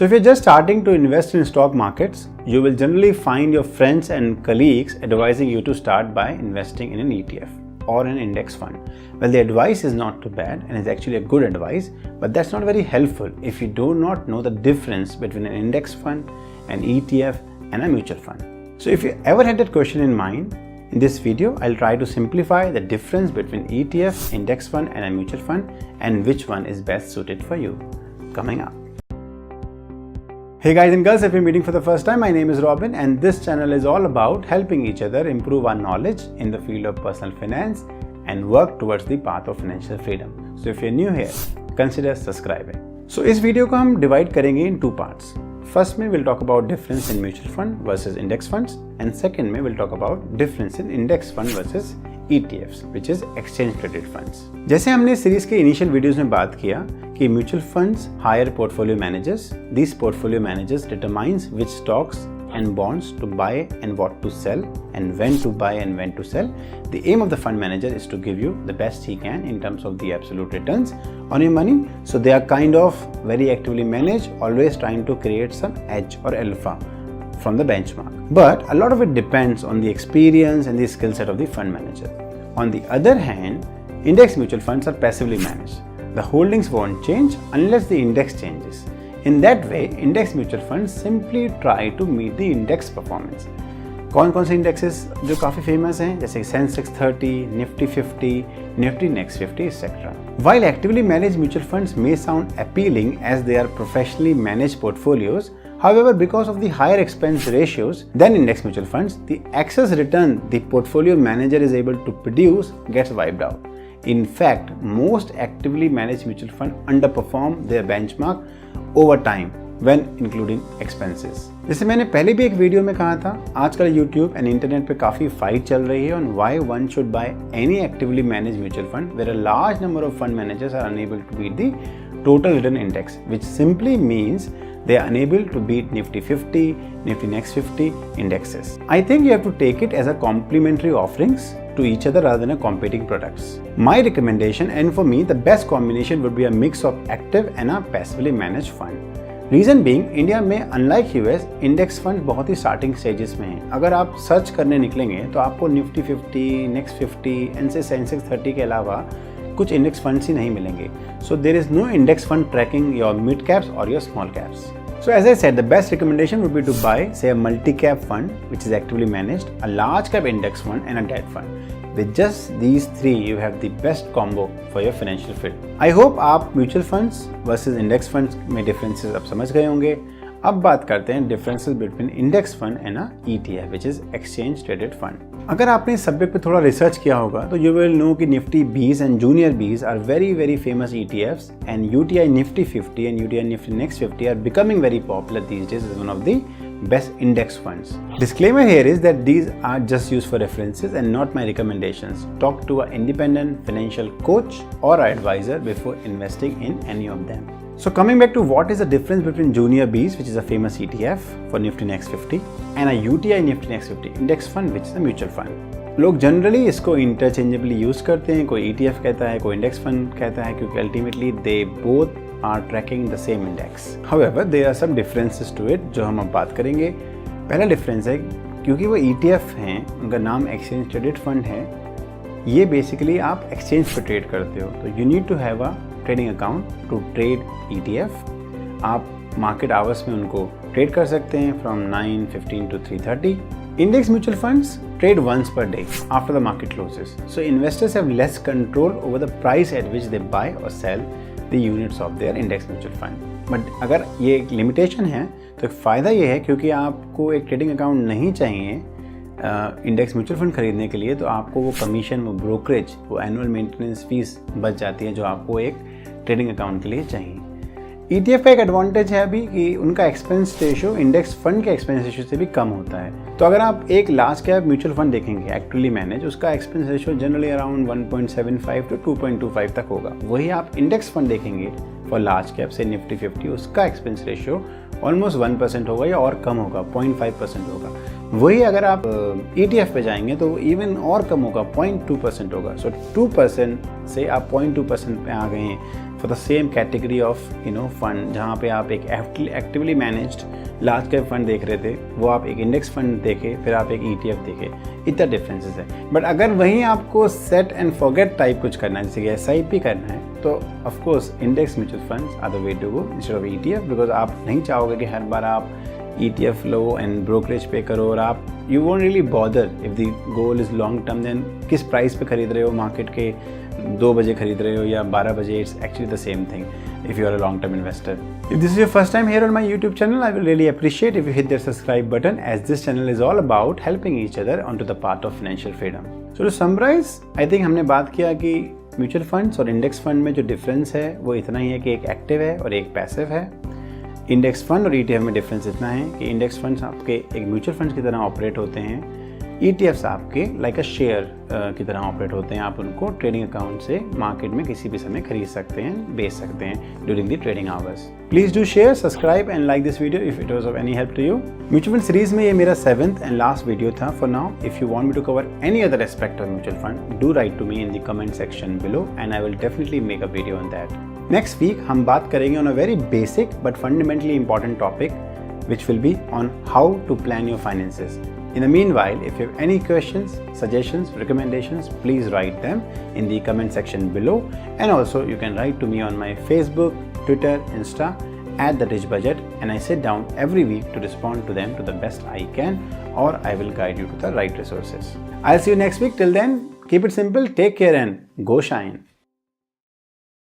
So if you're just starting to invest in stock markets, you will generally find your friends and colleagues advising you to start by investing in an ETF or an index fund. Well, the advice is not too bad and is actually a good advice, but that's not very helpful if you do not know the difference between an index fund, an ETF and a mutual fund. So if you ever had that question in mind, in this video, I'll try to simplify the difference between ETF, index fund and a mutual fund and which one is best suited for you. Coming up. Hey guys and girls, if you're meeting for the first time, my name is Robin and this channel is all about helping each other improve our knowledge in the field of personal finance and work towards the path of financial freedom. So if you're new here, consider subscribing. So इस video को हम divide करेंगे in two parts. First में we'll talk about difference in mutual fund versus index funds and second में we'll talk about difference in index fund versus ETFs which is exchange traded funds. जैसे हमने series के initial videos में बात किया कि mutual funds hire portfolio managers, these portfolio managers determines which stocks and bonds to buy and what to sell and when to buy and when to sell. The aim of the fund manager is to give you the best he can in terms of the absolute returns on your money. So they are kind of very actively managed, always trying to create some edge or alpha from the benchmark. But a lot of it depends on the experience and the skill set of the fund manager. On the other hand, index mutual funds are passively managed. The holdings won't change unless the index changes. In that way, index mutual funds simply try to meet the index performance. कौन कौन से indexes जो काफ़ी famous हैं जैसे Sensex 30, Nifty 50, Nifty Next 50, etc. While actively managed mutual funds may sound appealing as they are professionally managed portfolios, however, because of the higher expense ratios than index mutual funds, the excess return the portfolio manager is able to produce gets wiped out. In fact, most actively managed mutual funds underperform their benchmark over time when including expenses. जैसे मैंने पहले भी एक video में कहा था, आजकल YouTube and internet पे काफ़ी फाइट चल रही है on why one should buy any actively managed mutual fund where a large number of fund managers are unable to beat the total return index, which simply means they are unable to beat Nifty 50, Nifty Next 50 indexes. I think you have to take it as a complementary offerings to each other rather than a competing products. My recommendation and for me the best combination would be a mix of active and a passively managed fund. Reason being India में unlike US index fund बहुत ही starting stages में हैं. अगर आप search करने निकलेंगे तो आपको निफ्टी 50, नेक्स्ट 50 एंड से सेंसेक्स 30 के अलावा कुछ इंडेक्स फंड्स ही नहीं मिलेंगे. So there is no index fund tracking your mid caps और your small caps. So as I said, the best recommendation would be to buy, say, a multi-cap fund which is actively managed, a large-cap index fund, and a debt fund. With just these three, you have the best combo for your financial freedom. I hope आप mutual funds versus index funds में differences अब समझ गए होंगे. अब बात करते हैं differences between index fund and a ETF, which is exchange traded fund. अगर आपने इस सब्जेक्ट पे थोड़ा रिसर्च किया होगा तो you will know कि Nifty 20 and Junior 20 are very famous ETFs and UTI Nifty 50 and UTI Nifty Next 50 are becoming very popular these days as one of the best index funds. Disclaimer here is that these are just used for references and not my recommendations. Talk to an independent financial coach or advisor before investing in any of them. So coming back to what is the difference between Junior Bs, which is a famous ETF for Nifty Next 50, and a UTI Nifty Next 50 index fund, which is a mutual fund. लोग generally इसको interchangeably use करते हैं. कोई ETF कहता है, कोई index fund कहता है क्योंकि ultimately they both are tracking the same index. However, there are some differences to it जो हम अब बात करेंगे. पहला डिफरेंस है क्योंकि वो ETF हैं, उनका नाम एक्सचेंज ट्रेडेड फंड है. ये बेसिकली आप एक्सचेंज पे ट्रेड करते हो तो you need to have a trading account to trade ETF. आप मार्केट आवर्स में उनको ट्रेड कर सकते हैं from 9:15 to 3:30. Index mutual funds trade once per day after the market closes. So investors have less control over the price at which they buy or sell the units of their index mutual fund. But अगर ये एक limitation है तो फ़ायदा ये है क्योंकि आपको एक ट्रेडिंग अकाउंट नहीं चाहिए इंडेक्स म्यूचुअल फंड खरीदने के लिए, तो आपको वो कमीशन, वो ब्रोकरेज, वो एनुअल मेंटेनेंस फीस बच जाती है जो आपको एक ट्रेडिंग अकाउंट के लिए चाहिए. ETF का एक एडवांटेज है अभी कि उनका एक्सपेंस रेशियो इंडेक्स फंड के एक्सपेंस रेशियो से भी कम होता है. तो अगर आप एक लार्ज कैप म्यूचुअल फंड देखेंगे एक्टिवली मैनेज, उसका expense ratio generally around 1.75 to 2.25 तक होगा. वही आप इंडेक्स फंड देखेंगे फॉर लार्ज कैप से निफ्टी 50, उसका एक्सपेंस रेशियो ऑलमोस्ट 1% होगा या और कम होगा, 0.5% होगा. वही अगर आप ETF पे जाएंगे तो इवन और कम होगा, 0.2% होगा. सो 2% से आप 0.2% पे आ गए हैं for the same category of fund, जहाँ पे आप एक actively managed large cap fund देख रहे थे, वो आप एक इंडेक्स फंड देखे, फिर आप एक ETF देखे, इतना डिफरेंसेस है। बट अगर वहीं आपको सेट एंड फॉरगेट टाइप कुछ करना है, जैसे कि SIP करना है, तो of course index mutual funds are the way to go instead of ETF, because आप नहीं चाहोगे कि हर बार आप ETF low and brokerage pay करो, और आप you won't really bother if the goal is long term, then किस प्राइस पे खरीद रहे हो, मार्केट के 2 बजे खरीद रहे हो या 12 बजे, it's actually the same thing if you are a long-term investor. If this is your first time here on my YouTube channel, I will really appreciate if you hit that subscribe button, as this channel is all about helping each other onto the path of financial freedom. So to summarize, I think हमने बात किया कि mutual funds और index fund में जो difference है वो इतना ही है कि एक एक्टिव है और एक पैसिव है। इंडेक्स फंड और ETF में डिफरेंस इतना है कि इंडेक्स फंड्स आपके एक म्यूचुअल फंड्स की तरह ऑपरेट होते हैं, ETFs आपके लाइक अ शेयर की तरह ऑपरेट होते हैं। आप उनको ट्रेडिंग अकाउंट से मार्केट में किसी भी समय खरीद सकते हैं, बेच सकते हैं during the trading hours. Please do share, subscribe and like this video if it was of any help to you. Mutual fund series में ये मेरा 7th एंड लास्ट वीडियो था for now. If you want me to cover any other aspect of mutual fund, do write to me in the comment section below and I will definitely make a video on that. Next week हम बात करेंगे on a very basic but fundamentally important topic, which will be on how to plan your finances. In the meanwhile, if you have any questions, suggestions, recommendations, please write them in the comment section below. And also you can write to me on my Facebook, Twitter, Insta @therich budget, and I sit down every week to respond to them to the best I can, or I will guide you to the right resources. I'll see you next week. Till then, keep it simple, take care and go shine.